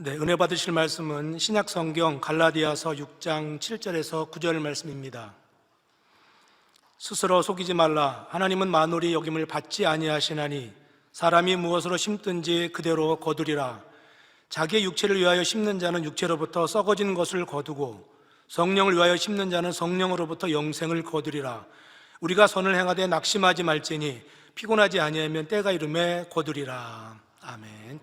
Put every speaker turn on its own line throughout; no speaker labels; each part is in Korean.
네, 은혜 받으실 말씀은 신약 성경 갈라디아서 6장 7절에서 9절 말씀입니다. 스스로 속이지 말라. 하나님은 만홀히 여김을 받지 아니하시나니 사람이 무엇으로 심든지 그대로 거두리라. 자기의 육체를 위하여 심는 자는 육체로부터 썩어진 것을 거두고 성령을 위하여 심는 자는 성령으로부터 영생을 거두리라. 우리가 선을 행하되 낙심하지 말지니 피곤하지 아니하면 때가 이르매 거두리라. 아멘.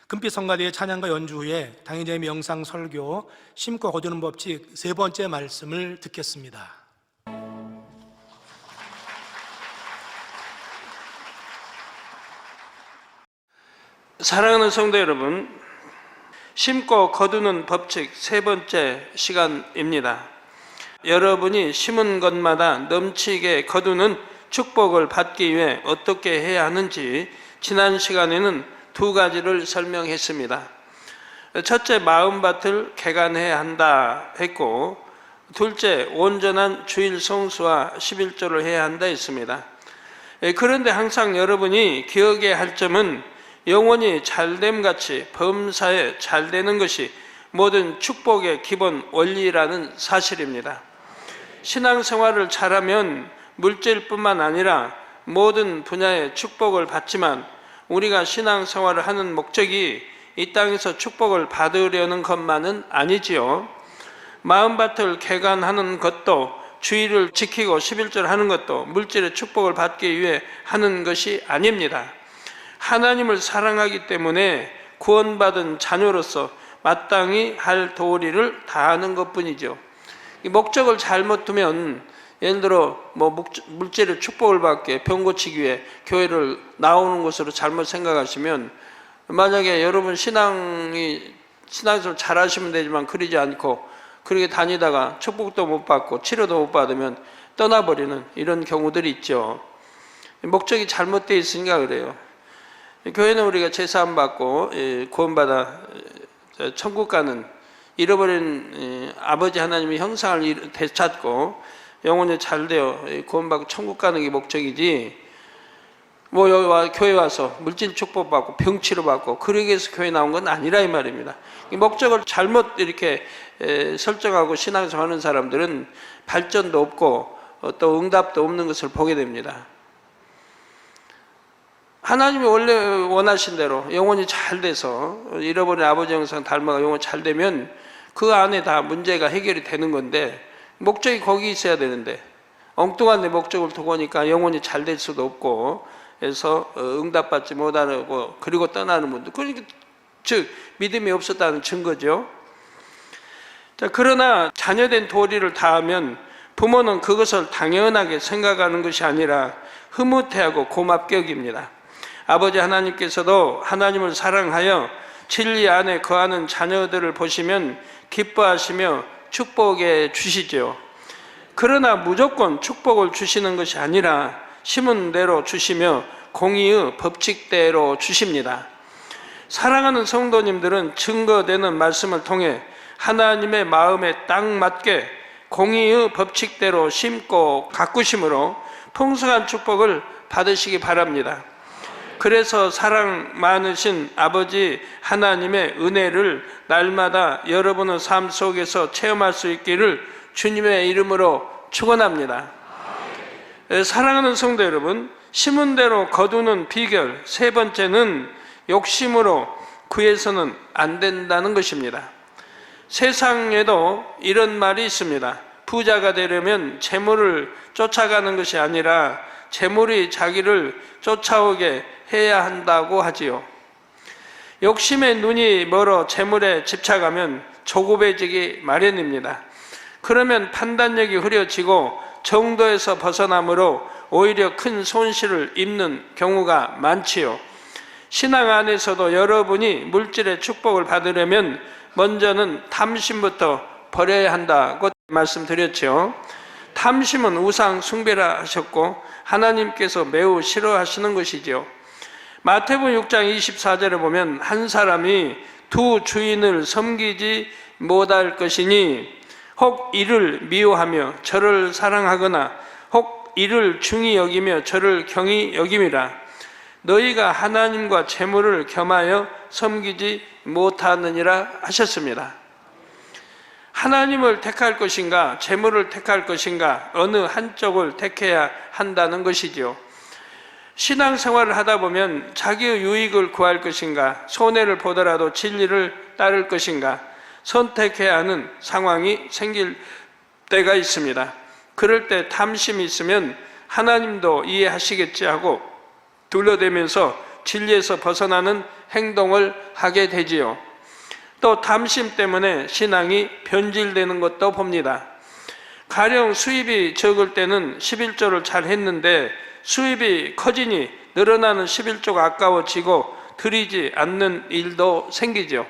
금빛 성가대의 찬양과 연주 후에 당의자의 명상 설교 심고 거두는 법칙 세 번째 말씀을 듣겠습니다.
사랑하는 성도 여러분, 심고 거두는 법칙 세 번째 시간입니다. 여러분이 심은 것마다 넘치게 거두는 축복을 받기 위해 어떻게 해야 하는지 지난 시간에는 두 가지를 설명했습니다. 첫째, 마음밭을 개간해야 한다 했고, 둘째, 온전한 주일 성수와 11조를 해야 한다 했습니다. 그런데 항상 여러분이 기억해야 할 점은 영혼이 잘됨같이 범사에 잘되는 것이 모든 축복의 기본 원리라는 사실입니다. 신앙생활을 잘하면 물질뿐만 아니라 모든 분야의 축복을 받지만 우리가 신앙생활을 하는 목적이 이 땅에서 축복을 받으려는 것만은 아니지요. 마음밭을 개간하는 것도, 주의를 지키고 11조를 하는 것도 물질의 축복을 받기 위해 하는 것이 아닙니다. 하나님을 사랑하기 때문에 구원받은 자녀로서 마땅히 할 도리를 다하는 것뿐이죠. 이 목적을 잘못 두면, 예를 들어 물질의 축복을 받게 병 고치기 위해 교회를 나오는 것으로 잘못 생각하시면, 만약에 여러분 신앙생활 잘하시면 되지만 그러지 않고 그렇게 다니다가 축복도 못 받고 치료도 못 받으면 떠나버리는 이런 경우들이 있죠. 목적이 잘못되어 있으니까 그래요. 교회는 우리가 제사함 받고 구원받아 천국 가는, 잃어버린 아버지 하나님의 형상을 되찾고 영혼이 잘되어 구원받고 천국 가는 게 목적이지, 여기 교회 와서 물질 축복받고 병치료 받고 그러기 위해서 교회 나온 건 아니라 이 말입니다. 이 목적을 잘못 이렇게 설정하고 신앙생활하는 사람들은 발전도 없고 또 응답도 없는 것을 보게 됩니다. 하나님이 원래 원하신 대로 영혼이 잘 돼서 잃어버린 아버지 형상 닮아가 영혼이 잘 되면 그 안에 다 문제가 해결이 되는 건데, 목적이 거기 있어야 되는데 엉뚱한 데 목적을 두고 오니까 영혼이 잘 될 수도 없고 해서 응답받지 못하고 그리고 떠나는 분들, 그러니까 즉 믿음이 없었다는 증거죠. 자, 그러나 자녀된 도리를 다하면 부모는 그것을 당연하게 생각하는 것이 아니라 흐뭇해하고 고맙게 여깁니다. 아버지 하나님께서도 하나님을 사랑하여 진리 안에 거하는 자녀들을 보시면 기뻐하시며 축복해 주시죠. 그러나 무조건 축복을 주시는 것이 아니라 심은 대로 주시며 공의의 법칙대로 주십니다. 사랑하는 성도님들은 증거되는 말씀을 통해 하나님의 마음에 딱 맞게 공의의 법칙대로 심고 가꾸심으로 풍성한 축복을 받으시기 바랍니다. 그래서 사랑 많으신 아버지 하나님의 은혜를 날마다 여러분의 삶 속에서 체험할 수 있기를 주님의 이름으로 축원합니다. 사랑하는 성도 여러분, 심은 대로 거두는 비결 세 번째는 욕심으로 구해서는 안 된다는 것입니다. 세상에도 이런 말이 있습니다. 부자가 되려면 재물을 쫓아가는 것이 아니라 재물이 자기를 쫓아오게 해야 한다고 하지요. 욕심의 눈이 멀어 재물에 집착하면 조급해지기 마련입니다. 그러면 판단력이 흐려지고 정도에서 벗어나므로 오히려 큰 손실을 입는 경우가 많지요. 신앙 안에서도 여러분이 물질의 축복을 받으려면 먼저는 탐심부터 버려야 한다고 말씀드렸죠. 탐심은 우상 숭배라 하셨고 하나님께서 매우 싫어하시는 것이지요. 마태복음 6장 24절에 보면 한 사람이 두 주인을 섬기지 못할 것이니 혹 이를 미워하며 저를 사랑하거나 혹 이를 중히 여기며 저를 경히 여김이라. 너희가 하나님과 재물을 겸하여 섬기지 못하느니라 하셨습니다. 하나님을 택할 것인가, 재물을 택할 것인가, 어느 한쪽을 택해야 한다는 것이지요. 신앙생활을 하다 보면 자기의 유익을 구할 것인가, 손해를 보더라도 진리를 따를 것인가 선택해야 하는 상황이 생길 때가 있습니다. 그럴 때 탐심이 있으면 하나님도 이해하시겠지 하고 둘러대면서 진리에서 벗어나는 행동을 하게 되지요. 또 탐심 때문에 신앙이 변질되는 것도 봅니다. 가령 수입이 적을 때는 11조를 잘 했는데 수입이 커지니 늘어나는 11조가 아까워지고 드리지 않는 일도 생기죠.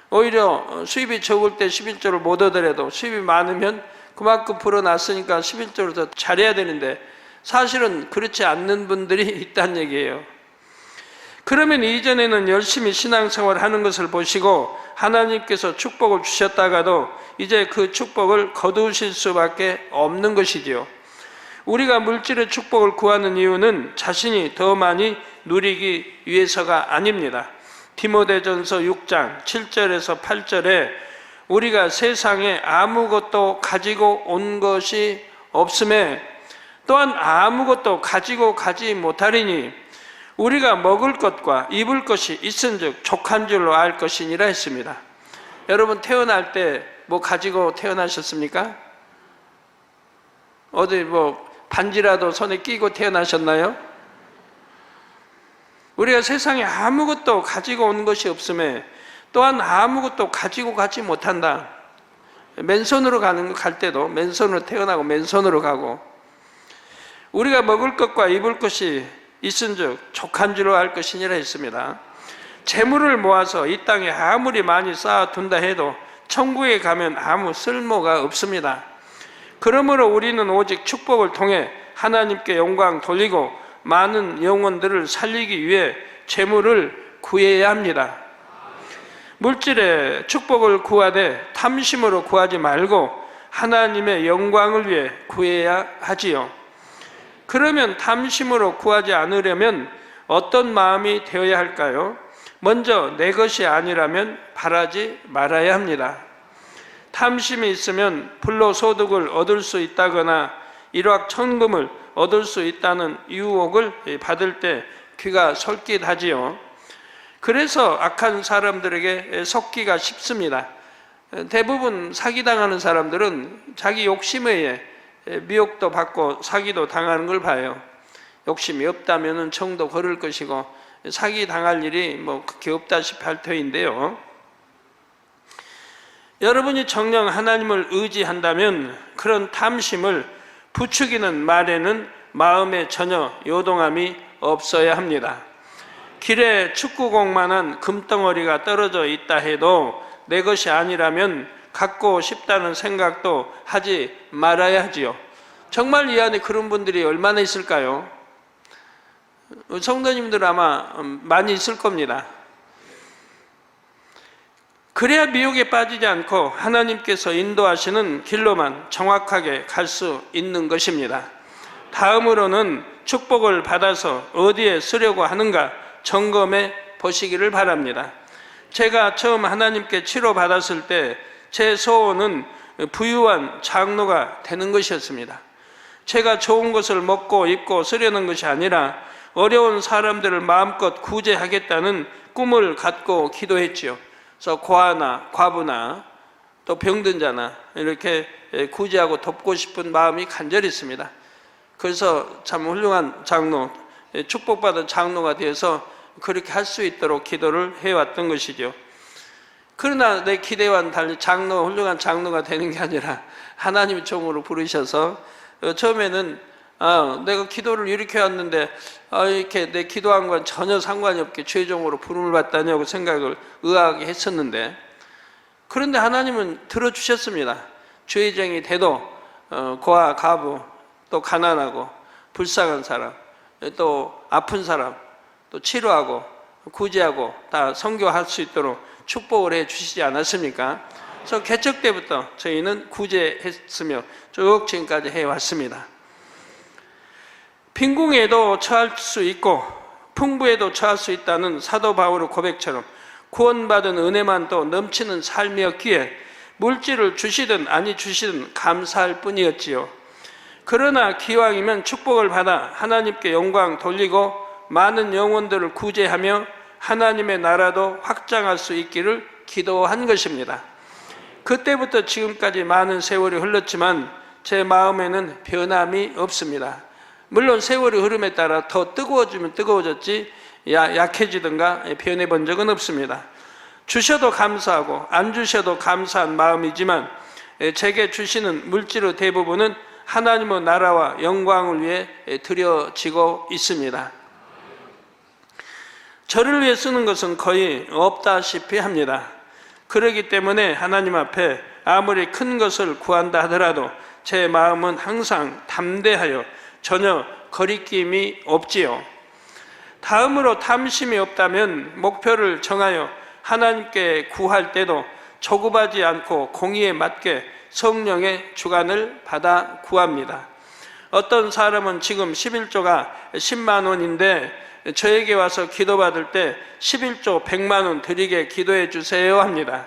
오히려 수입이 적을 때 11조를 못 얻으려도 수입이 많으면 그만큼 불어났으니까 11조를 더 잘해야 되는데 사실은 그렇지 않는 분들이 있다는 얘기예요. 그러면 이전에는 열심히 신앙생활을 하는 것을 보시고 하나님께서 축복을 주셨다가도 이제 그 축복을 거두실 수밖에 없는 것이지요. 우리가 물질의 축복을 구하는 이유는 자신이 더 많이 누리기 위해서가 아닙니다. 디모데전서 6장 7절에서 8절에 우리가 세상에 아무것도 가지고 온 것이 없음에 또한 아무것도 가지고 가지 못하리니 우리가 먹을 것과 입을 것이 있은즉 족한 줄로 알 것이니라 했습니다. 여러분 태어날 때 뭐 가지고 태어나셨습니까? 어디 뭐 반지라도 손에 끼고 태어나셨나요? 우리가 세상에 아무것도 가지고 온 것이 없음에 또한 아무것도 가지고 가지 못한다. 맨손으로 갈 때도 맨손으로 태어나고 맨손으로 가고 우리가 먹을 것과 입을 것이 있은즉 족한 줄로 알 것이니라 했습니다. 재물을 모아서 이 땅에 아무리 많이 쌓아둔다 해도 천국에 가면 아무 쓸모가 없습니다. 그러므로 우리는 오직 축복을 통해 하나님께 영광 돌리고 많은 영혼들을 살리기 위해 재물을 구해야 합니다. 물질의 축복을 구하되 탐심으로 구하지 말고 하나님의 영광을 위해 구해야 하지요. 그러면 탐심으로 구하지 않으려면 어떤 마음이 되어야 할까요? 먼저 내 것이 아니라면 바라지 말아야 합니다. 탐심이 있으면 불로소득을 얻을 수 있다거나 일확천금을 얻을 수 있다는 유혹을 받을 때 귀가 솔깃하지요. 그래서 악한 사람들에게 속기가 쉽습니다. 대부분 사기당하는 사람들은 자기 욕심에 의해 미혹도 받고 사기도 당하는 걸 봐요. 욕심이 없다면 정도 걸을 것이고 사기 당할 일이 뭐 그렇게 없다시피 할 터인데요. 여러분이 정녕 하나님을 의지한다면 그런 탐심을 부추기는 말에는 마음에 전혀 요동함이 없어야 합니다. 길에 축구공만한 금덩어리가 떨어져 있다 해도 내 것이 아니라면 갖고 싶다는 생각도 하지 말아야 하지요. 정말 이 안에 그런 분들이 얼마나 있을까요? 성도님들 아마 많이 있을 겁니다. 그래야 미혹에 빠지지 않고 하나님께서 인도하시는 길로만 정확하게 갈 수 있는 것입니다. 다음으로는 축복을 받아서 어디에 쓰려고 하는가 점검해 보시기를 바랍니다. 제가 처음 하나님께 치료받았을 때 제 소원은 부유한 장로가 되는 것이었습니다. 제가 좋은 것을 먹고 입고 쓰려는 것이 아니라 어려운 사람들을 마음껏 구제하겠다는 꿈을 갖고 기도했지요. 그래서 고아나 과부나 또 병든 자나 이렇게 구제하고 돕고 싶은 마음이 간절히 있습니다. 그래서 참 훌륭한 장로, 축복받은 장로가 되어서 그렇게 할 수 있도록 기도를 해왔던 것이죠. 그러나 내 기대와는 달리 훌륭한 장로가 되는 게 아니라 하나님의 종으로 부르셔서 처음에는 내가 기도를 이렇게 해왔는데 이렇게 내 기도한 건 전혀 상관이 없게 죄종으로 부름을 받다냐고 생각을 의아하게 했었는데 그런데 하나님은 들어주셨습니다. 죄종이 돼도 고아, 과부, 또 가난하고 불쌍한 사람, 또 아픈 사람, 또 치료하고 구제하고 다 선교할 수 있도록 축복을 해 주시지 않았습니까? 그래서 개척 때부터 저희는 구제했으며 쭉 지금까지 해왔습니다. 빈궁에도 처할 수 있고 풍부에도 처할 수 있다는 사도 바울의 고백처럼 구원받은 은혜만 또 넘치는 삶이었기에 물질을 주시든 아니 주시든 감사할 뿐이었지요. 그러나 기왕이면 축복을 받아 하나님께 영광 돌리고 많은 영혼들을 구제하며 하나님의 나라도 확장할 수 있기를 기도한 것입니다. 그때부터 지금까지 많은 세월이 흘렀지만 제 마음에는 변함이 없습니다. 물론 세월의 흐름에 따라 더 뜨거워지면 뜨거워졌지 약해지든가 변해본 적은 없습니다. 주셔도 감사하고 안 주셔도 감사한 마음이지만 제게 주시는 물질의 대부분은 하나님의 나라와 영광을 위해 드려지고 있습니다. 저를 위해 쓰는 것은 거의 없다시피 합니다. 그렇기 때문에 하나님 앞에 아무리 큰 것을 구한다 하더라도 제 마음은 항상 담대하여 전혀 거리낌이 없지요. 다음으로 탐심이 없다면 목표를 정하여 하나님께 구할 때도 조급하지 않고 공의에 맞게 성령의 주관을 받아 구합니다. 어떤 사람은 지금 11조가 10만 원인데 저에게 와서 기도받을 때 11조 100만 원 드리게 기도해 주세요 합니다.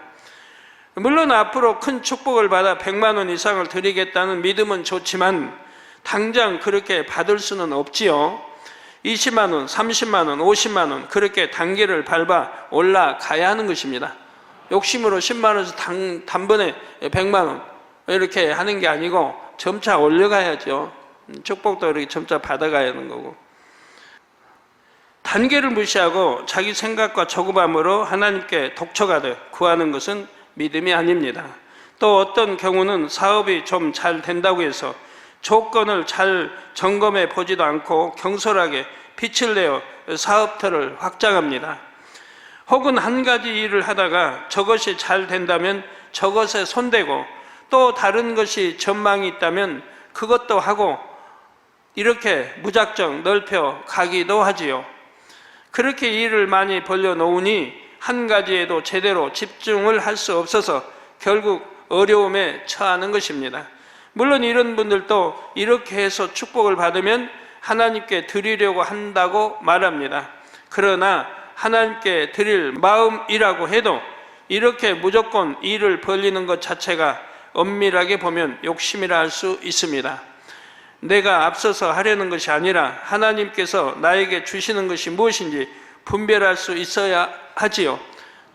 물론 앞으로 큰 축복을 받아 100만 원 이상을 드리겠다는 믿음은 좋지만 당장 그렇게 받을 수는 없지요. 20만 원, 30만 원, 50만 원 그렇게 단계를 밟아 올라가야 하는 것입니다. 욕심으로 10만 원에서 단번에 100만 원 이렇게 하는 게 아니고 점차 올려가야죠. 축복도 이렇게 점차 받아가야 하는 거고. 단계를 무시하고 자기 생각과 조급함으로 하나님께 독촉하듯 구하는 것은 믿음이 아닙니다. 또 어떤 경우는 사업이 좀 잘 된다고 해서 조건을 잘 점검해 보지도 않고 경솔하게 빛을 내어 사업터를 확장합니다. 혹은 한 가지 일을 하다가 저것이 잘 된다면 저것에 손대고 또 다른 것이 전망이 있다면 그것도 하고 이렇게 무작정 넓혀 가기도 하지요. 그렇게 일을 많이 벌려놓으니 한 가지에도 제대로 집중을 할 수 없어서 결국 어려움에 처하는 것입니다. 물론 이런 분들도 이렇게 해서 축복을 받으면 하나님께 드리려고 한다고 말합니다. 그러나 하나님께 드릴 마음이라고 해도 이렇게 무조건 일을 벌리는 것 자체가 엄밀하게 보면 욕심이라 할 수 있습니다. 내가 앞서서 하려는 것이 아니라 하나님께서 나에게 주시는 것이 무엇인지 분별할 수 있어야 하지요.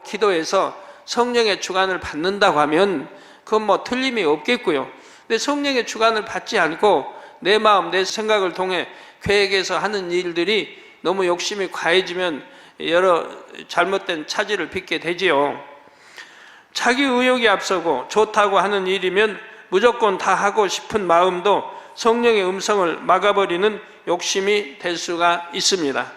기도에서 성령의 주관을 받는다고 하면 그건 뭐 틀림이 없겠고요. 근데 성령의 주관을 받지 않고 내 마음, 내 생각을 통해 계획해서 하는 일들이 너무 욕심이 과해지면 여러 잘못된 차질을 빚게 되지요. 자기 의욕이 앞서고 좋다고 하는 일이면 무조건 다 하고 싶은 마음도 성령의 음성을 막아버리는 욕심이 될 수가 있습니다.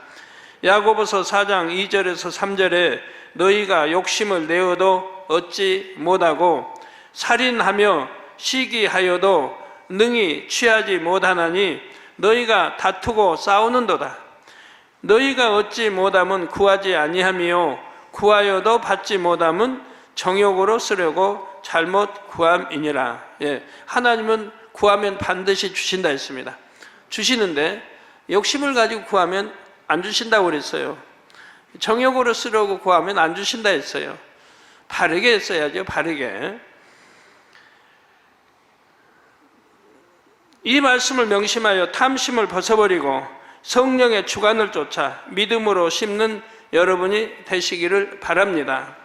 야고보서 4장 2절에서 3절에 너희가 욕심을 내어도 얻지 못하고 살인하며 시기하여도 능히 취하지 못하나니 너희가 다투고 싸우는도다. 너희가 얻지 못함은 구하지 아니하며 구하여도 받지 못함은 정욕으로 쓰려고 잘못 구함이니라. 하나님은 구하면 반드시 주신다 했습니다. 주시는데 욕심을 가지고 구하면 안 주신다고 그랬어요. 정욕으로 쓰려고 구하면 안 주신다 했어요. 바르게 써야죠. 바르게. 이 말씀을 명심하여 탐심을 벗어버리고 성령의 주관을 쫓아 믿음으로 심는 여러분이 되시기를 바랍니다.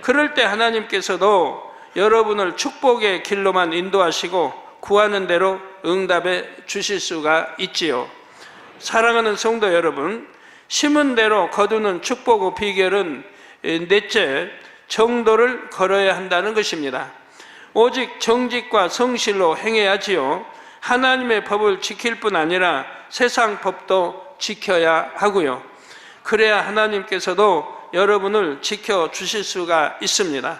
그럴 때 하나님께서도 여러분을 축복의 길로만 인도하시고 구하는 대로 응답해 주실 수가 있지요. 사랑하는 성도 여러분, 심은 대로 거두는 축복의 비결은 넷째, 정도를 걸어야 한다는 것입니다. 오직 정직과 성실로 행해야지요. 하나님의 법을 지킬 뿐 아니라 세상 법도 지켜야 하고요. 그래야 하나님께서도 여러분을 지켜주실 수가 있습니다.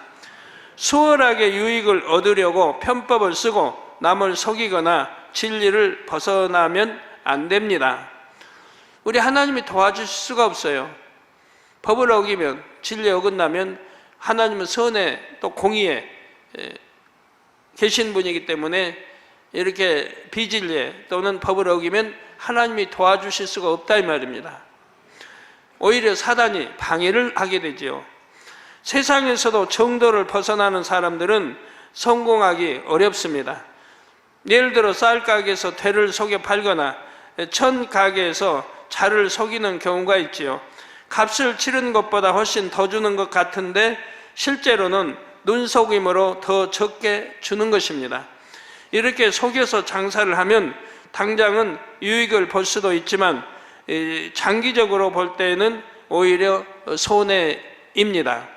수월하게 유익을 얻으려고 편법을 쓰고 남을 속이거나 진리를 벗어나면 안 됩니다. 우리 하나님이 도와주실 수가 없어요. 법을 어기면, 진리에 어긋나면 하나님은 선에 또 공의에 계신 분이기 때문에 이렇게 비진리에 또는 법을 어기면 하나님이 도와주실 수가 없다 이 말입니다. 오히려 사단이 방해를 하게 되지요. 세상에서도 정도를 벗어나는 사람들은 성공하기 어렵습니다. 예를 들어 쌀 가게에서 대를 속여 팔거나 천 가게에서 자를 속이는 경우가 있지요. 값을 치른 것보다 훨씬 더 주는 것 같은데 실제로는 눈속임으로 더 적게 주는 것입니다. 이렇게 속여서 장사를 하면 당장은 유익을 볼 수도 있지만 장기적으로 볼 때는 오히려 손해입니다.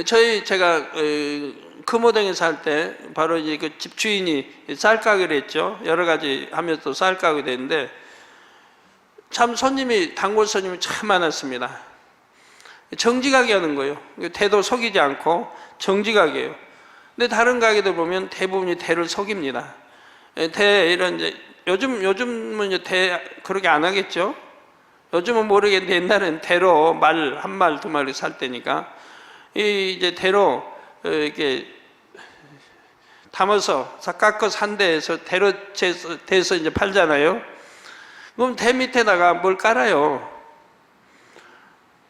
제가 금호동에 살 때 바로 이제 그 집주인이 쌀가게를 했죠. 여러 가지 하면서 쌀가게 됐는데 참 단골 손님이 참 많았습니다. 정직하게 하는 거예요. 대도 속이지 않고 정직하게 해요. 근데 다른 가게들 보면 대부분이 대를 속입니다. 이런 이제 요즘은 이제 그렇게 안 하겠죠. 요즘은 모르겠는데 옛날엔 대로 한 말 두 마리 살 때니까 이제 대로 이렇게 담아서 깎아서 한 대에서 대로 대서 이제 팔잖아요. 그럼 대 밑에다가 뭘 깔아요.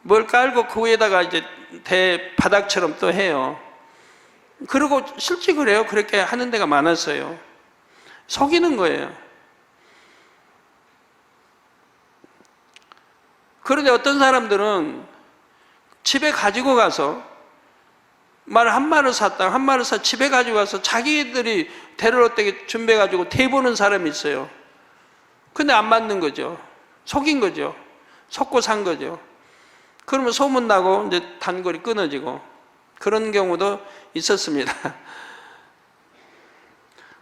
뭘 깔고 그 위에다가 이제 대 바닥처럼 또 해요. 그리고 실제 그래요. 그렇게 하는 데가 많았어요. 속이는 거예요. 그런데 어떤 사람들은 집에 가지고 가서 말 한 마를 샀다, 한 마를 집에 가지고 가서 자기들이 대를 어떻게 준비해가지고 대보는 사람이 있어요. 근데 안 맞는 거죠. 속인 거죠. 속고 산 거죠. 그러면 소문나고 이제 단골이 끊어지고 그런 경우도 있었습니다.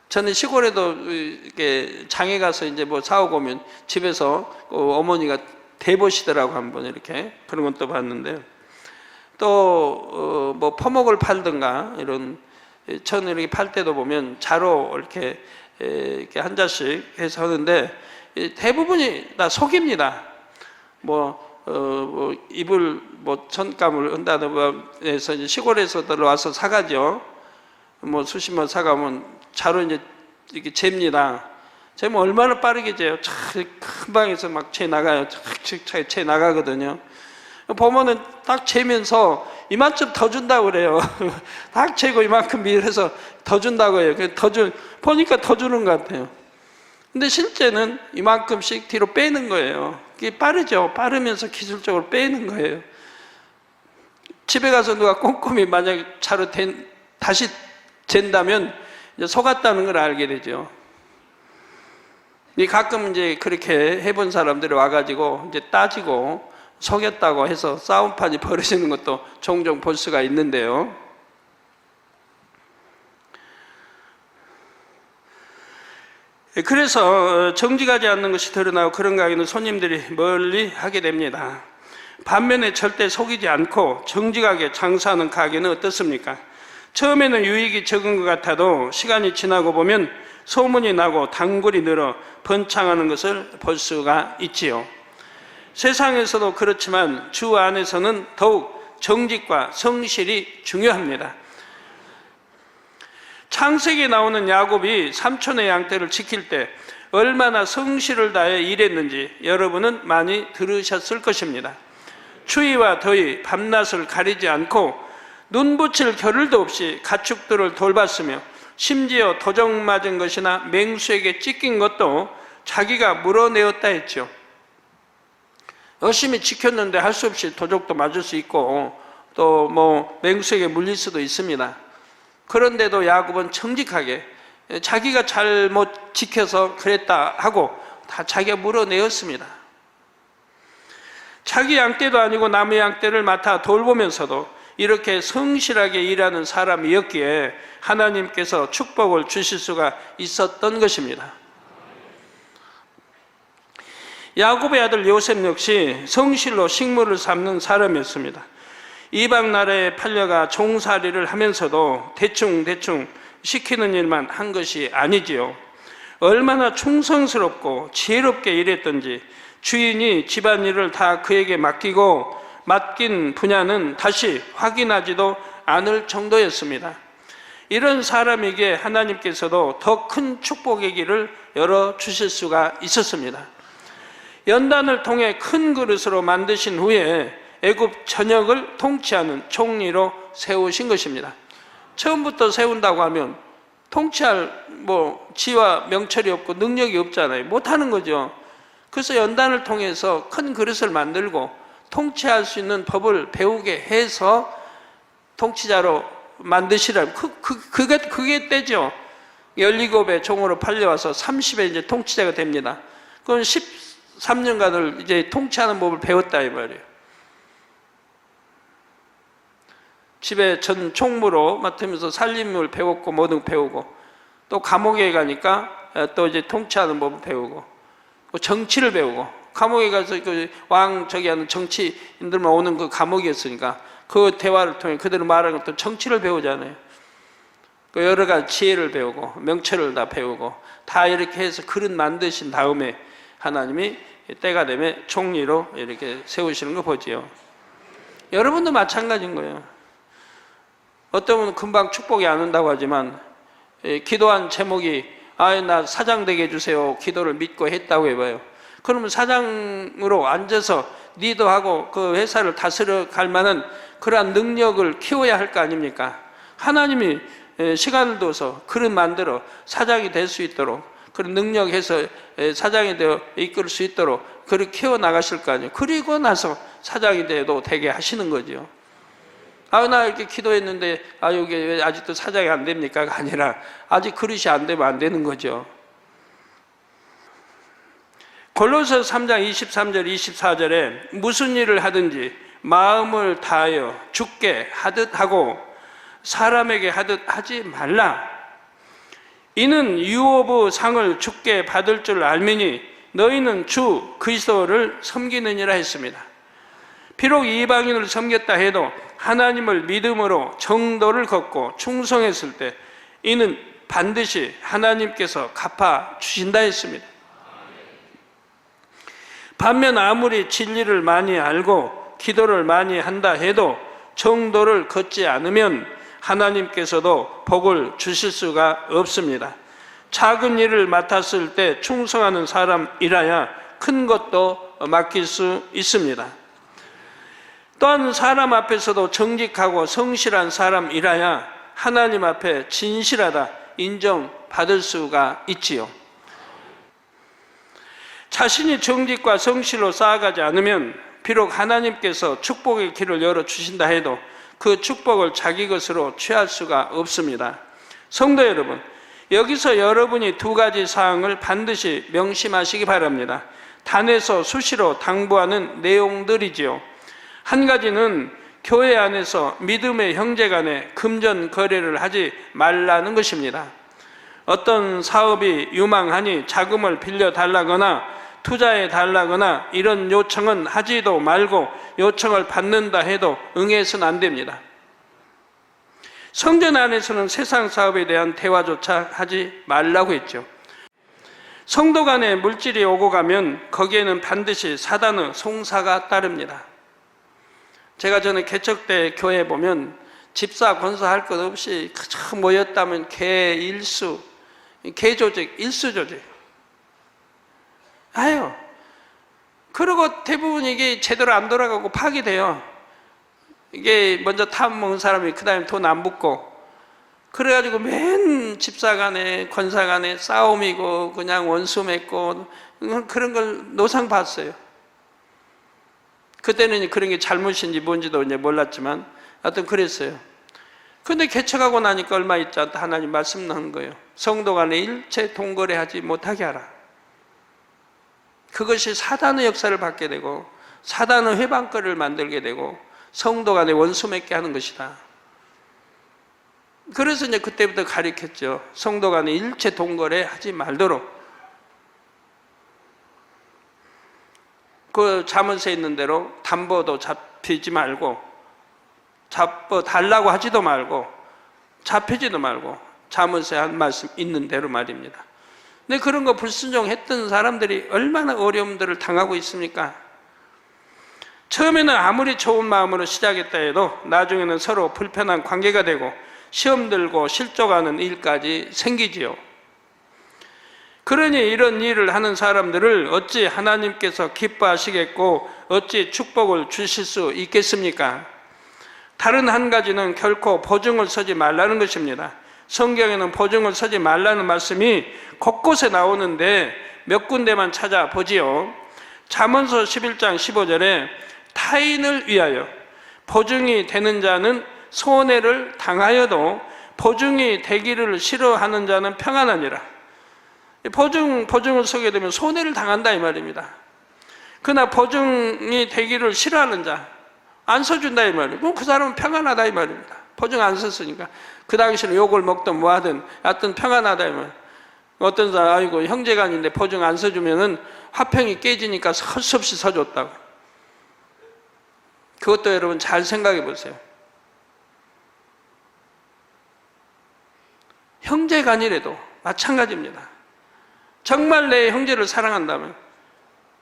저는 시골에도 이렇게 장에 가서 이제 뭐 사오고 오면 집에서 어머니가 대보시더라고 한번 이렇게 그런 것도 봤는데 또 뭐 퍼목을 팔든가 이런 천 이렇게 팔 때도 보면 자로 이렇게 한 잔씩 해서 하는데 대부분이 다 속입니다. 이불 천감을 한다든가 해서 이제 시골에서들 와서 사가죠. 수십만 사가면 자로 이제 이렇게 잽니다. 재면 얼마나 빠르게 재요. 큰 방에서 막 재 나가요. 재 나가거든요. 보면은 딱 재면서 이만큼 더 준다고 그래요. 딱 재고 이만큼 밀어서 더 준다고 해요. 보니까 더 주는 것 같아요. 근데 실제는 이만큼씩 뒤로 빼는 거예요. 그게 빠르죠. 빠르면서 기술적으로 빼는 거예요. 집에 가서 누가 꼼꼼히 만약에 차로 다시 잰다면 이제 속았다는 걸 알게 되죠. 가끔 이제 그렇게 해본 사람들이 와가지고 이제 따지고 속였다고 해서 싸움판이 벌어지는 것도 종종 볼 수가 있는데요. 그래서 정직하지 않는 것이 드러나고 그런 가게는 손님들이 멀리 하게 됩니다. 반면에 절대 속이지 않고 정직하게 장사하는 가게는 어떻습니까? 처음에는 유익이 적은 것 같아도 시간이 지나고 보면 소문이 나고 단골이 늘어 번창하는 것을 볼 수가 있지요. 세상에서도 그렇지만 주 안에서는 더욱 정직과 성실이 중요합니다. 창세기에 나오는 야곱이 삼촌의 양떼를 지킬 때 얼마나 성실을 다해 일했는지 여러분은 많이 들으셨을 것입니다. 추위와 더위, 밤낮을 가리지 않고 눈 붙일 겨를도 없이 가축들을 돌봤으며 심지어 도적 맞은 것이나 맹수에게 찢긴 것도 자기가 물어내었다 했죠. 열심히 지켰는데 할 수 없이 도적도 맞을 수 있고 또 맹수에게 물릴 수도 있습니다. 그런데도 야곱은 정직하게 자기가 잘못 지켜서 그랬다 하고 다 자기가 물어내었습니다. 자기 양떼도 아니고 남의 양떼를 맡아 돌보면서도 이렇게 성실하게 일하는 사람이었기에 하나님께서 축복을 주실 수가 있었던 것입니다. 야곱의 아들 요셉 역시 성실로 식물을 삶는 사람이었습니다. 이방 나라에 팔려가 종살이를 하면서도 대충 시키는 일만 한 것이 아니지요. 얼마나 충성스럽고 지혜롭게 일했던지 주인이 집안일을 다 그에게 맡긴 분야는 다시 확인하지도 않을 정도였습니다. 이런 사람에게 하나님께서도 더 큰 축복의 길을 열어주실 수가 있었습니다. 연단을 통해 큰 그릇으로 만드신 후에 애굽 전역을 통치하는 총리로 세우신 것입니다. 처음부터 세운다고 하면 통치할 지와 명철이 없고 능력이 없잖아요. 못하는 거죠. 그래서 연단을 통해서 큰 그릇을 만들고 통치할 수 있는 법을 배우게 해서 통치자로 만드시라. 그게 때죠. 17의 종으로 팔려와서 30에 이제 통치자가 됩니다. 그건 13년간을 이제 통치하는 법을 배웠다 이 말이에요. 집에 전 총무로 맡으면서 살림을 배웠고 뭐든 배우고, 또 감옥에 가니까 또 이제 통치하는 법을 배우고, 정치를 배우고, 감옥에 가서 그 왕 저기 하는 정치인들만 오는 그 감옥이었으니까 그 대화를 통해 그대로 말하는 것도 정치를 배우잖아요. 그 여러 가지 지혜를 배우고 명철을 다 배우고 다 이렇게 해서 그릇 만드신 다음에 하나님이 때가 되면 총리로 이렇게 세우시는 거 보지요. 여러분도 마찬가지인 거예요. 어떤 분은 금방 축복이 안 온다고 하지만 기도한 제목이 나 사장 되게 해주세요 기도를 믿고 했다고 해봐요. 그러면 사장으로 앉아서 리더하고 그 회사를 다스려 갈 만한 그러한 능력을 키워야 할 거 아닙니까? 하나님이 시간을 둬서 그릇 만들어 사장이 될 수 있도록 그런 능력해서 사장이 되어 이끌 수 있도록 그를 키워나가실 거 아니에요. 그리고 나서 사장이 돼도 되게 하시는 거죠. 나 이렇게 기도했는데 여기 왜 아직도 사장이 안 됩니까가 아니라 아직 그릇이 안 되면 안 되는 거죠. 골로새 3장 23절 24절에 무슨 일을 하든지 마음을 다하여 주께 하듯 하고 사람에게 하듯 하지 말라. 이는 유업의 상을 주께 받을 줄 알미니 너희는 주 그리스도를 섬기느니라 했습니다. 비록 이방인을 섬겼다 해도 하나님을 믿음으로 정도를 걷고 충성했을 때 이는 반드시 하나님께서 갚아 주신다 했습니다. 반면 아무리 진리를 많이 알고 기도를 많이 한다 해도 정도를 걷지 않으면 하나님께서도 복을 주실 수가 없습니다. 작은 일을 맡았을 때 충성하는 사람이라야 큰 것도 맡길 수 있습니다. 또한 사람 앞에서도 정직하고 성실한 사람이라야 하나님 앞에 진실하다 인정받을 수가 있지요. 자신이 정직과 성실로 쌓아가지 않으면 비록 하나님께서 축복의 길을 열어주신다 해도 그 축복을 자기 것으로 취할 수가 없습니다. 성도 여러분, 여기서 여러분이 두 가지 사항을 반드시 명심하시기 바랍니다. 단에서 수시로 당부하는 내용들이지요. 한 가지는 교회 안에서 믿음의 형제 간에 금전 거래를 하지 말라는 것입니다. 어떤 사업이 유망하니 자금을 빌려달라거나 투자해 달라거나 이런 요청은 하지도 말고 요청을 받는다 해도 응해서는 안 됩니다. 성전 안에서는 세상 사업에 대한 대화조차 하지 말라고 했죠. 성도 간에 물질이 오고 가면 거기에는 반드시 사단의 송사가 따릅니다. 제가 전에 개척 때 교회에 보면 집사 권사 할 것 없이 그저 모였다면 개 일수, 개 조직, 일수 조직 아유. 그리고 대부분 이게 제대로 안 돌아가고 파기돼요. 이게 먼저 탑먹은 사람이 그 다음에 돈 안 붙고 그래가지고 맨 집사 간에 권사 간에 싸움이고 그냥 원수 맺고 그런 걸 노상 봤어요. 그때는 그런 게 잘못인지 뭔지도 이제 몰랐지만 하여튼 그랬어요. 근데 개척하고 나니까 얼마 있지 않다 하나님 말씀 나온 거예요. 성도 간에 일체 동거래하지 못하게 하라. 그것이 사단의 역사를 받게 되고 사단의 회방거리를 만들게 되고 성도 간에 원수 맺게 하는 것이다. 그래서 이제 그때부터 가르쳤죠. 성도 간에 일체 동거래 하지 말도록. 그 자문서에 있는 대로 담보도 잡히지 말고 잡어 달라고 하지도 말고 잡히지도 말고 자문서에 한 말씀 있는 대로 말입니다. 근데 그런 거 불순종했던 사람들이 얼마나 어려움들을 당하고 있습니까? 처음에는 아무리 좋은 마음으로 시작했다 해도 나중에는 서로 불편한 관계가 되고 시험 들고 실족하는 일까지 생기지요. 그러니 이런 일을 하는 사람들을 어찌 하나님께서 기뻐하시겠고 어찌 축복을 주실 수 있겠습니까? 다른 한 가지는 결코 보증을 서지 말라는 것입니다. 성경에는 보증을 서지 말라는 말씀이 곳곳에 나오는데 몇 군데만 찾아보지요. 잠언서 11장 15절에 타인을 위하여 보증이 되는 자는 손해를 당하여도 보증이 되기를 싫어하는 자는 평안하니라. 보증을 서게 되면 손해를 당한다 이 말입니다. 그러나 보증이 되기를 싫어하는 자, 안 서준다 이 말이에요. 그럼 그 사람은 평안하다 이 말입니다. 보증 안 썼으니까. 그 당시는 욕을 먹든 뭐하든 하여튼 평안하다 이 말이에요. 어떤 사람, 아이고 형제간인데 보증 안 서주면은 화평이 깨지니까 할 수 없이 서줬다고. 그것도 여러분 잘 생각해 보세요. 형제간이라도 마찬가지입니다. 정말 내 형제를 사랑한다면,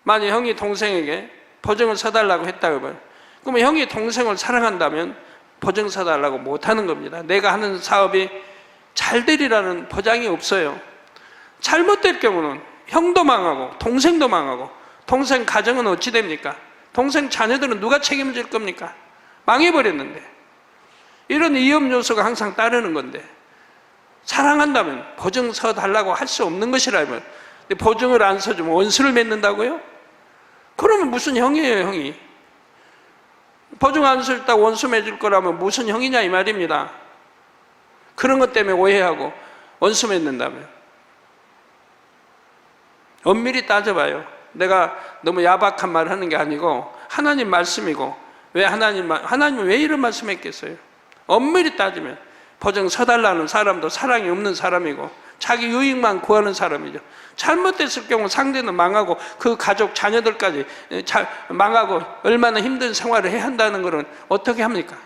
만약 형이 동생에게 보증을 서달라고 했다고 해봐요. 그러면 형이 동생을 사랑한다면 보증 서달라고 못하는 겁니다. 내가 하는 사업이 잘 되리라는 보장이 없어요. 잘못될 경우는 형도 망하고 동생도 망하고, 동생 가정은 어찌 됩니까? 동생 자녀들은 누가 책임질 겁니까? 망해버렸는데. 이런 위험 요소가 항상 따르는 건데, 사랑한다면 보증 서달라고 할 수 없는 것이라면, 근데 보증을 안 서주면 원수를 맺는다고요? 그러면 무슨 형이에요, 형이? 보증 안 서줬다고 원수 맺을 거라면 무슨 형이냐 이 말입니다. 그런 것 때문에 오해하고 원수 맺는다면. 엄밀히 따져봐요. 내가 너무 야박한 말을 하는 게 아니고 하나님 말씀이고, 왜 하나님은 왜 이런 말씀했겠어요? 엄밀히 따지면 보증 서달라는 사람도 사랑이 없는 사람이고 자기 유익만 구하는 사람이죠. 잘못됐을 경우 상대는 망하고 그 가족 자녀들까지 망하고 얼마나 힘든 생활을 해야 한다는 것은 어떻게 합니까?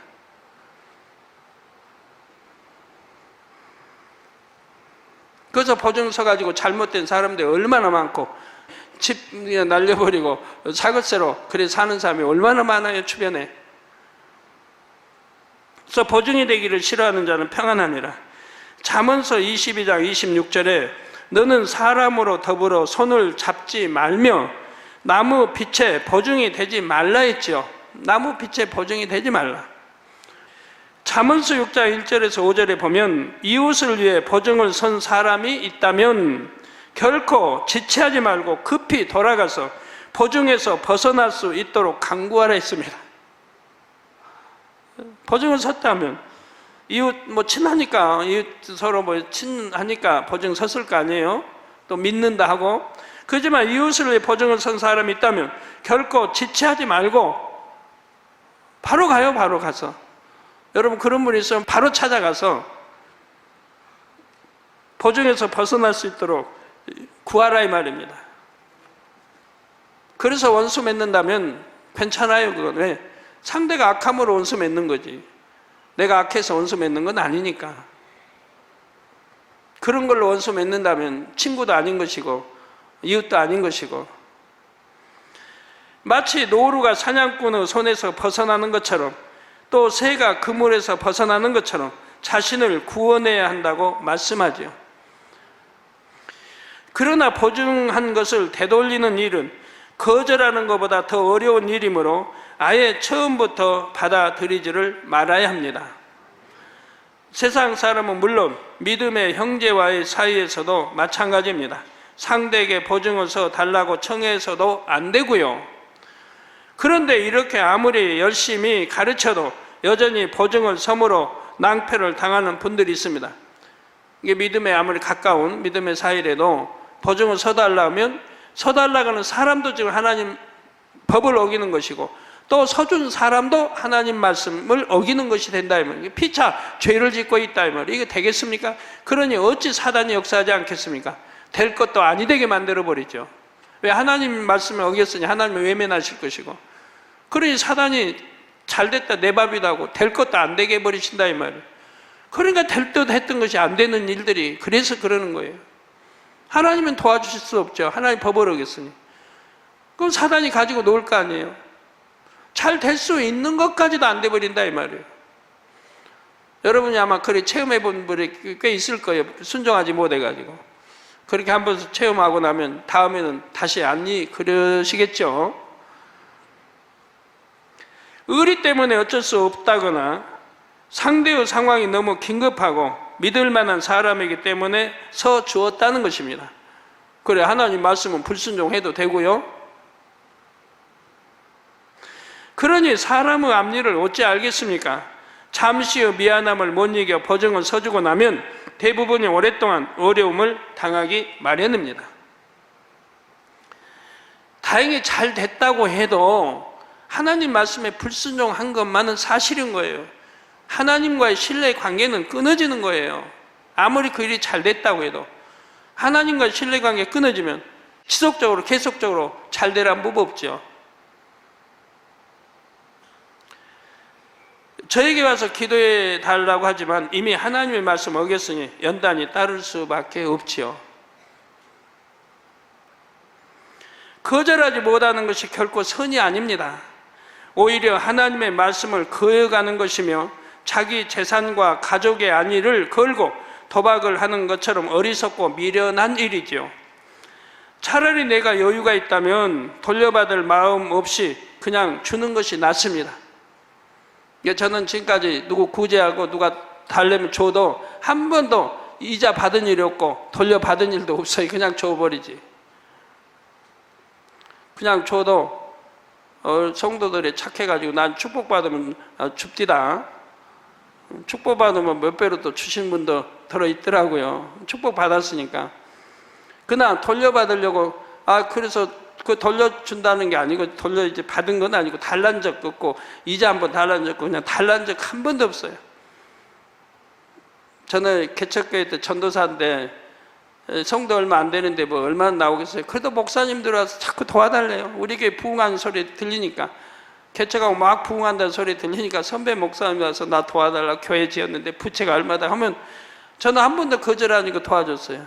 그래서 보증 서가지고 잘못된 사람들이 얼마나 많고, 집 날려버리고 사글세로 그래 사는 사람이 얼마나 많아요, 주변에. 그래서 보증이 되기를 싫어하는 자는 평안하니라. 잠언서 22장 26절에 너는 사람으로 더불어 손을 잡지 말며 나무 빛에 보증이 되지 말라 했지요. 나무 빛에 보증이 되지 말라. 잠언서 6장 1절에서 5절에 보면 이웃을 위해 보증을 선 사람이 있다면 결코 지체하지 말고 급히 돌아가서 보증에서 벗어날 수 있도록 강구하라 했습니다. 보증을 섰다면 이웃 친하니까, 이웃 서로 친하니까 보증 섰을 거 아니에요? 또 믿는다 하고. 그렇지만 이웃을 위해 보증을 선 사람이 있다면 결코 지체하지 말고 바로 가요. 바로 가서. 여러분 그런 분이 있으면 바로 찾아가서 보증에서 벗어날 수 있도록 구하라 이 말입니다. 그래서 원수 맺는다면 괜찮아요. 그건 왜? 상대가 악함으로 원수 맺는 거지. 내가 악해서 원수 맺는 건 아니니까. 그런 걸로 원수 맺는다면 친구도 아닌 것이고 이웃도 아닌 것이고, 마치 노루가 사냥꾼의 손에서 벗어나는 것처럼, 또 새가 그물에서 벗어나는 것처럼 자신을 구원해야 한다고 말씀하지요. 그러나 보증한 것을 되돌리는 일은 거절하는 것보다 더 어려운 일이므로 아예 처음부터 받아들이지를 말아야 합니다. 세상 사람은 물론 믿음의 형제와의 사이에서도 마찬가지입니다. 상대에게 보증을 서 달라고 청해서도 안 되고요. 그런데 이렇게 아무리 열심히 가르쳐도 여전히 보증을 섬으로 낭패를 당하는 분들이 있습니다. 이게 믿음에 아무리 가까운 믿음의 사이라도 보증을 서달라면 서달라고 하는 사람도 지금 하나님 법을 어기는 것이고, 또 서준 사람도 하나님 말씀을 어기는 것이 된다 이 말이에요. 피차 죄를 짓고 있다 이 말이에요. 이게 되겠습니까? 그러니 어찌 사단이 역사하지 않겠습니까? 될 것도 아니 되게 만들어 버리죠. 왜? 하나님 말씀을 어겼으니 하나님을 외면하실 것이고, 그러니 사단이 잘 됐다 내 밥이라고 될 것도 안 되게 해버리신다 이 말이에요. 그러니까 될 듯 했던 것이 안 되는 일들이, 그래서 그러는 거예요. 하나님은 도와주실 수 없죠. 하나님 법을 어겼으니. 그럼 사단이 가지고 놀 거 아니에요. 잘 될 수 있는 것까지도 안 돼버린다 이 말이에요. 여러분이 아마 그래 체험해 본 분이 꽤 있을 거예요. 순종하지 못해가지고. 그렇게 한번 체험하고 나면 다음에는 다시 안 그러시겠죠. 의리 때문에 어쩔 수 없다거나 상대의 상황이 너무 긴급하고 믿을 만한 사람이기 때문에 서 주었다는 것입니다. 그래, 하나님 말씀은 불순종해도 되고요. 그러니 사람의 앞일을 어찌 알겠습니까? 잠시의 미안함을 못 이겨 버정을 서주고 나면 대부분이 오랫동안 어려움을 당하기 마련입니다. 다행히 잘 됐다고 해도 하나님 말씀에 불순종한 것만은 사실인 거예요. 하나님과의 신뢰 관계는 끊어지는 거예요. 아무리 그 일이 잘 됐다고 해도 하나님과의 신뢰 관계 끊어지면 지속적으로 계속적으로 잘 되란 법 없죠. 저에게 와서 기도해 달라고 하지만 이미 하나님의 말씀 어겼으니 연단이 따를 수밖에 없지요. 거절하지 못하는 것이 결코 선이 아닙니다. 오히려 하나님의 말씀을 거역하는 것이며 자기 재산과 가족의 안위를 걸고 도박을 하는 것처럼 어리석고 미련한 일이지요. 차라리 내가 여유가 있다면 돌려받을 마음 없이 그냥 주는 것이 낫습니다. 저는 지금까지 누구 구제하고 누가 달래면 줘도 한 번도 이자 받은 일이 없고 돌려받은 일도 없어요. 그냥 줘버리지. 그냥 줘도 성도들이 착해가지고 난 축복받으면 줍디다. 축복받으면 몇 배로 또 주신 분도 들어있더라고요. 축복받았으니까. 그러나 돌려받으려고 그래서 그 돌려준다는 게 아니고 돌려 이제 받은 건 아니고 달란 적 없고 이자 한번 달란 적 없고 그냥 달란 적 한 번도 없어요. 저는 개척교회 때 전도사인데 성도 얼마 안 되는데 뭐 얼마나 나오겠어요. 그래도 목사님들 와서 자꾸 도와달래요. 우리 교회 부흥하는 소리 들리니까 개척하고 막 부흥한다는 소리 들리니까 선배 목사님 와서 나 도와달라 교회 지었는데 부채가 얼마다 하면 저는 한 번도 거절 아니고 도와줬어요.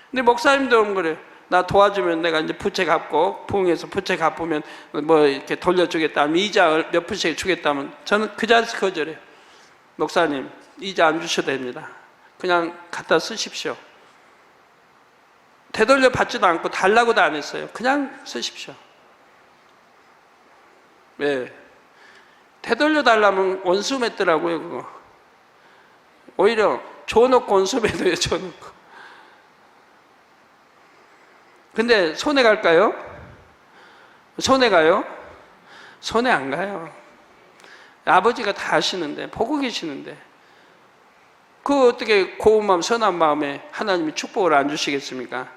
근데 목사님도 오면 그래요. 나 도와주면 내가 이제 부채 갚고 부흥해서 부채 갚으면 뭐 이렇게 돌려주겠다 이자 몇 푼씩 주겠다면 저는 그 자리에서 거절해요. 목사님 이자 안 주셔도 됩니다. 그냥 갖다 쓰십시오. 되돌려 받지도 않고 달라고도 안 했어요. 그냥 쓰십시오. 왜? 되돌려 달라면 원수 맺더라고요. 그거 오히려 줘놓고 원수 맺어요. 줘놓고. 근데 손해 갈까요? 손해 가요? 손해 안 가요. 아버지가 다 아시는데 보고 계시는데 그 어떻게 고운 마음 선한 마음에 하나님이 축복을 안 주시겠습니까?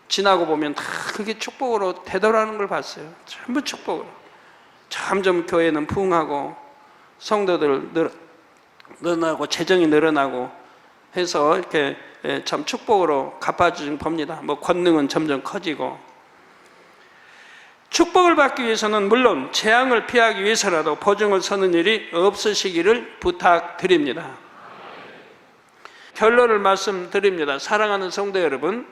지나고 보면 다 그게 축복으로 되돌아가는 걸 봤어요. 전부 축복으로. 점점 교회는 부흥하고 성도들 늘어나고 재정이 늘어나고 해서 이렇게 참 축복으로 갚아주신 겁니다. 뭐 권능은 점점 커지고. 축복을 받기 위해서는 물론 재앙을 피하기 위해서라도 보증을 서는 일이 없으시기를 부탁드립니다. 결론을 말씀드립니다. 사랑하는 성도 여러분,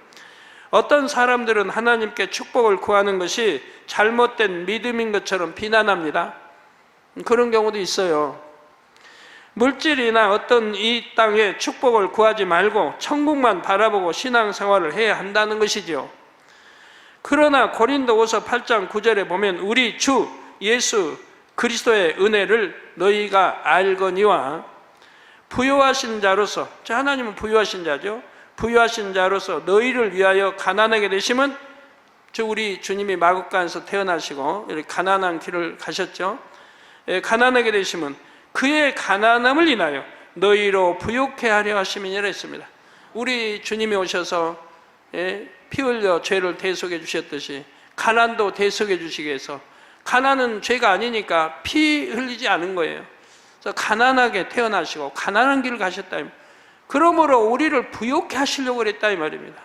어떤 사람들은 하나님께 축복을 구하는 것이 잘못된 믿음인 것처럼 비난합니다. 그런 경우도 있어요. 물질이나 어떤 이 땅에 축복을 구하지 말고 천국만 바라보고 신앙생활을 해야 한다는 것이죠. 그러나 고린도후서 8장 9절에 보면 우리 주 예수 그리스도의 은혜를 너희가 알거니와 부요하신 자로서, 하나님은 부요하신 자죠. 부요하신 자로서 너희를 위하여 가난하게 되심은, 즉 우리 주님이 마국간에서 태어나시고 이렇게 가난한 길을 가셨죠. 가난하게 되심은 그의 가난함을 인하여 너희로 부욕해 하려 하심이니라 했습니다. 우리 주님이 오셔서 피 흘려 죄를 대속해 주셨듯이 가난도 대속해 주시기 위해서, 가난은 죄가 아니니까 피 흘리지 않은 거예요. 그래서 가난하게 태어나시고 가난한 길을 가셨다. 그러므로 우리를 부욕해 하시려고 그랬다 이 말입니다.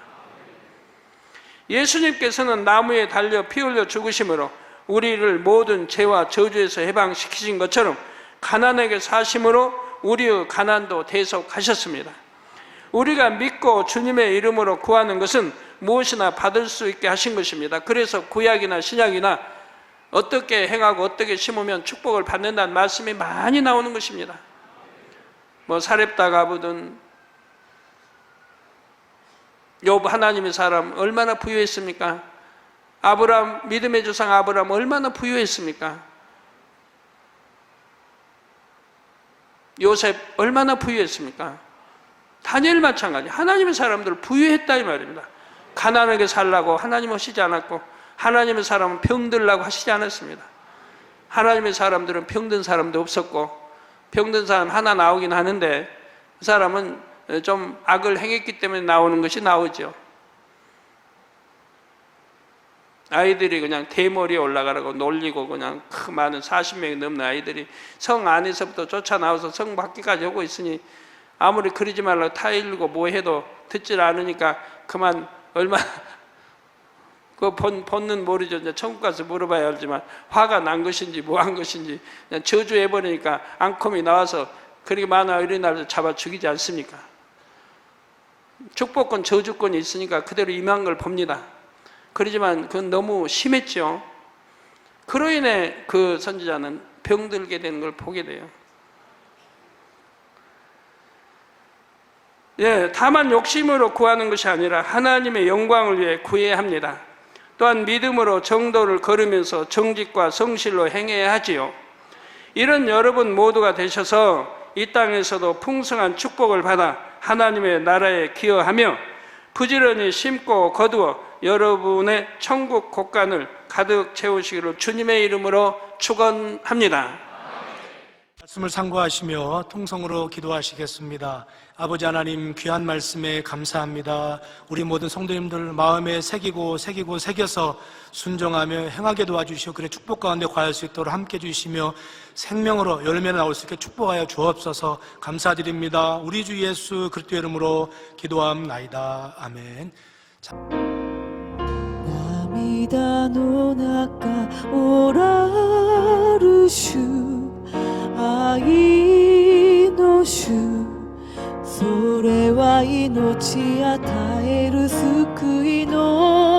예수님께서는 나무에 달려 피 흘려 죽으심으로 우리를 모든 죄와 저주에서 해방시키신 것처럼 가난하게 사심으로 우리의 가난도 대속하셨습니다. 우리가 믿고 주님의 이름으로 구하는 것은 무엇이나 받을 수 있게 하신 것입니다. 그래서 구약이나 신약이나 어떻게 행하고 어떻게 심으면 축복을 받는다는 말씀이 많이 나오는 것입니다. 뭐 사렙다 가부든 욥 하나님의 사람 얼마나 부유했습니까? 아브라함, 믿음의 조상 아브라함 얼마나 부유했습니까? 요셉 얼마나 부유했습니까? 다니엘 마찬가지. 하나님의 사람들 부유했다 이 말입니다. 가난하게 살라고 하나님 하시지 않았고, 하나님의 사람은 병들라고 하시지 않았습니다. 하나님의 사람들은 병든 사람도 없었고, 병든 사람 하나 나오긴 하는데 그 사람은 좀 악을 행했기 때문에 나오는 것이 나오죠. 아이들이 그냥 대머리에 올라가라고 놀리고 그냥 그 많은 40명이 넘는 아이들이 성 안에서부터 쫓아나와서 성 밖에까지 오고 있으니 아무리 그러지 말라고 타일고 뭐 해도 듣질 않으니까 그만 얼마나 그 본는 모르죠. 이제 천국 가서 물어봐야 알지만 화가 난 것인지 뭐 한 것인지 그냥 저주해버리니까 앙컴이 나와서 그렇게 많은 어린아이를 잡아 죽이지 않습니까? 축복권 저주권이 있으니까 그대로 임한 걸 봅니다. 그러지만 그건 너무 심했죠. 그로 인해 그 선지자는 병들게 되는 걸 보게 돼요. 예, 다만 욕심으로 구하는 것이 아니라 하나님의 영광을 위해 구해야 합니다. 또한 믿음으로 정도를 걸으면서 정직과 성실로 행해야 하지요. 이런 여러분 모두가 되셔서 이 땅에서도 풍성한 축복을 받아 하나님의 나라에 기여하며 부지런히 심고 거두어 여러분의 천국 곳간을 가득 채우시기를 주님의 이름으로 축원합니다.
말씀을 상고하시며 통성으로 기도하시겠습니다. 아버지 하나님, 귀한 말씀에 감사합니다. 우리 모든 성도님들 마음에 새겨서 순종하며 행하게 도와주시고 그래 축복 가운데 거할 수 있도록 함께 해주시며 생명으로 열매 나올 수 있게 축복하여 주옵소서. 감사드립니다. 우리 주 예수 그리스도의 이름으로 기도함나이다. 아멘.
涙の中おらる主愛の主それは命与える救いの